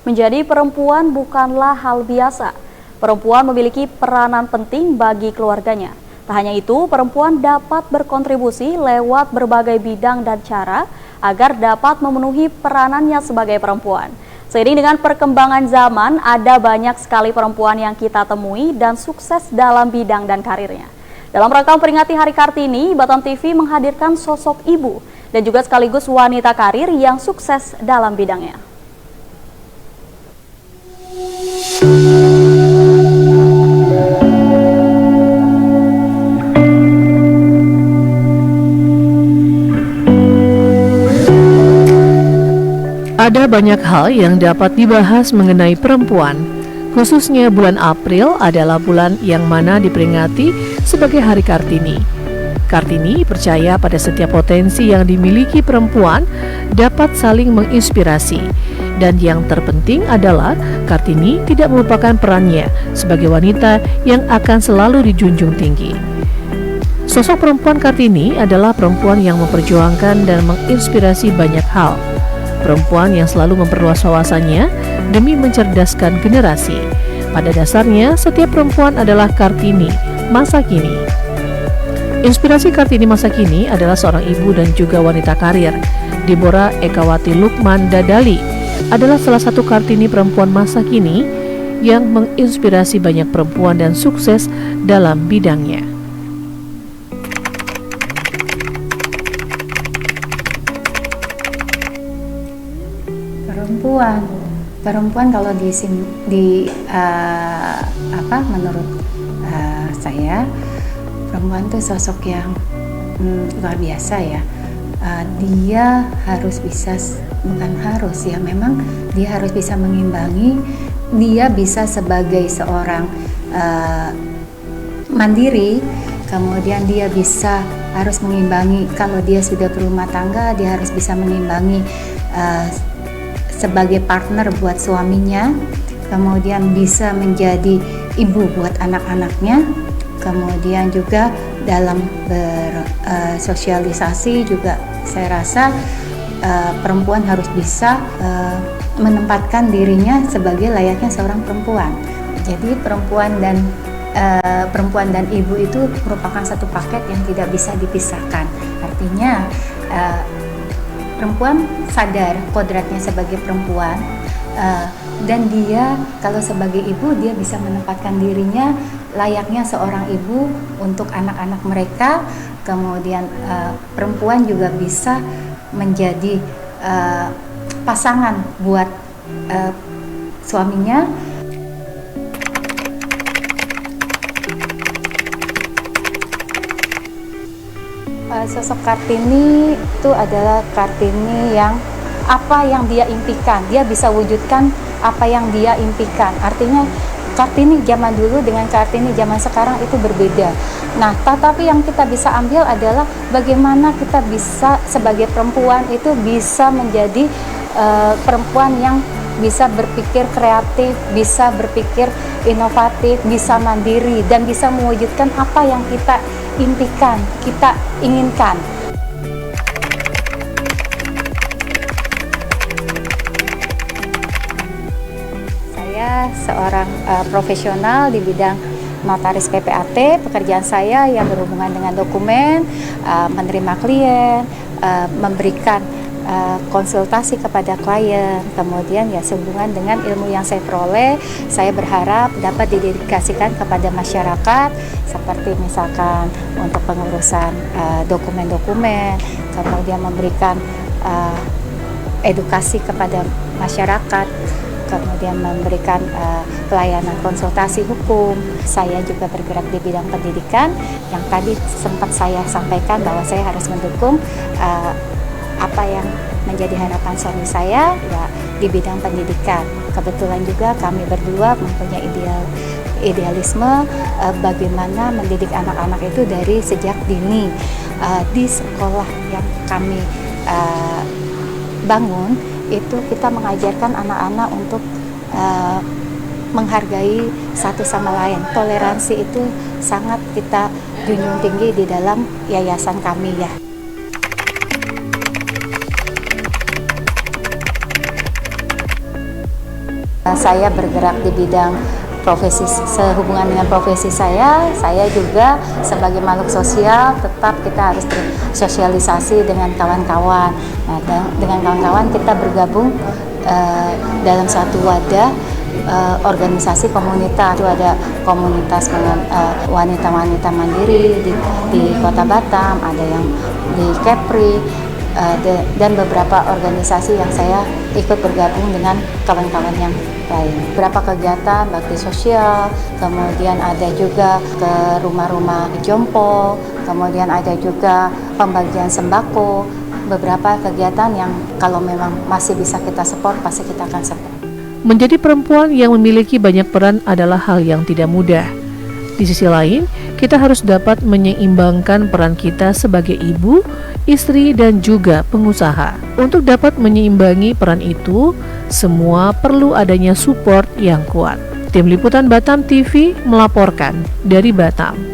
menjadi perempuan bukanlah hal biasa. Perempuan memiliki peranan penting bagi keluarganya. Tak hanya itu, perempuan dapat berkontribusi lewat berbagai bidang dan cara agar dapat memenuhi peranannya sebagai perempuan. Seiring dengan perkembangan zaman, ada banyak sekali perempuan yang kita temui dan sukses dalam bidang dan karirnya. Dalam rangka memperingati Hari Kartini, Batam TV menghadirkan sosok ibu dan juga sekaligus wanita karir yang sukses dalam bidangnya. Ada banyak hal yang dapat dibahas mengenai perempuan. Khususnya bulan April adalah bulan yang mana diperingati sebagai Hari Kartini. Kartini percaya pada setiap potensi yang dimiliki perempuan dapat saling menginspirasi. Dan yang terpenting adalah Kartini tidak melupakan perannya sebagai wanita yang akan selalu dijunjung tinggi. Sosok perempuan Kartini adalah perempuan yang memperjuangkan dan menginspirasi banyak hal. Perempuan yang selalu memperluas wawasannya demi mencerdaskan generasi. Pada dasarnya, setiap perempuan adalah Kartini masa kini. Inspirasi Kartini masa kini adalah seorang ibu dan juga wanita karir. Deborah Ekawati Lukman Dadali adalah salah satu Kartini perempuan masa kini yang menginspirasi banyak perempuan dan sukses dalam bidangnya. Perempuan kalau menurut saya perempuan itu sosok yang luar biasa ya. Dia harus bisa, bukan harus ya, memang dia harus bisa mengimbangi. Dia bisa sebagai seorang mandiri, kemudian dia bisa harus mengimbangi. Kalau dia sudah berumah tangga, dia harus bisa mengimbangi sebagai partner buat suaminya, kemudian bisa menjadi ibu buat anak-anaknya, kemudian juga dalam bersosialisasi juga saya rasa perempuan harus bisa menempatkan dirinya sebagai layaknya seorang perempuan. Jadi perempuan dan ibu itu merupakan satu paket yang tidak bisa dipisahkan. Artinya perempuan sadar kodratnya sebagai perempuan, dan dia kalau sebagai ibu dia bisa menempatkan dirinya layaknya seorang ibu untuk anak-anak mereka. Kemudian perempuan juga bisa menjadi pasangan buat suaminya. Sosok Kartini itu adalah Kartini yang apa yang dia impikan, dia bisa wujudkan apa yang dia impikan. Artinya Kartini zaman dulu dengan Kartini zaman sekarang itu berbeda. Nah, tetapi yang kita bisa ambil adalah bagaimana kita bisa sebagai perempuan itu bisa menjadi perempuan yang bisa berpikir kreatif, bisa berpikir inovatif, bisa mandiri, dan bisa mewujudkan apa yang kita impikan, kita inginkan. Saya seorang profesional di bidang notaris PPAT. Pekerjaan saya yang berhubungan dengan dokumen, menerima klien, memberikan konsultasi kepada klien, kemudian ya sehubungan dengan ilmu yang saya peroleh, saya berharap dapat didedikasikan kepada masyarakat, seperti misalkan untuk pengurusan dokumen-dokumen, kemudian memberikan edukasi kepada masyarakat, kemudian memberikan pelayanan konsultasi hukum. Saya juga bergerak di bidang pendidikan, yang tadi sempat saya sampaikan bahwa saya harus mendukung apa yang menjadi harapan suami saya ya di bidang pendidikan. Kebetulan juga kami berdua mempunyai idealisme bagaimana mendidik anak-anak itu dari sejak dini. Di sekolah yang kami bangun itu kita mengajarkan anak-anak untuk menghargai satu sama lain. Toleransi itu sangat kita junjung tinggi di dalam yayasan kami ya. Saya bergerak di bidang profesi, sehubungan dengan profesi saya juga sebagai makhluk sosial tetap kita harus bersosialisasi dengan kawan-kawan. Nah, dengan kawan-kawan kita bergabung dalam suatu wadah organisasi komunitas. Itu ada komunitas wanita-wanita mandiri di Kota Batam, ada yang di Kepri, dan beberapa organisasi yang saya ikut bergabung dengan kawan-kawan yang lain. Beberapa kegiatan bakti sosial, kemudian ada juga ke rumah-rumah jompo, kemudian ada juga pembagian sembako, beberapa kegiatan yang kalau memang masih bisa kita support, pasti kita akan support. Menjadi perempuan yang memiliki banyak peran adalah hal yang tidak mudah. Di sisi lain, kita harus dapat menyeimbangkan peran kita sebagai ibu, istri, dan juga pengusaha. Untuk dapat menyeimbangi peran itu, semua perlu adanya support yang kuat. Tim Liputan Batam TV melaporkan dari Batam.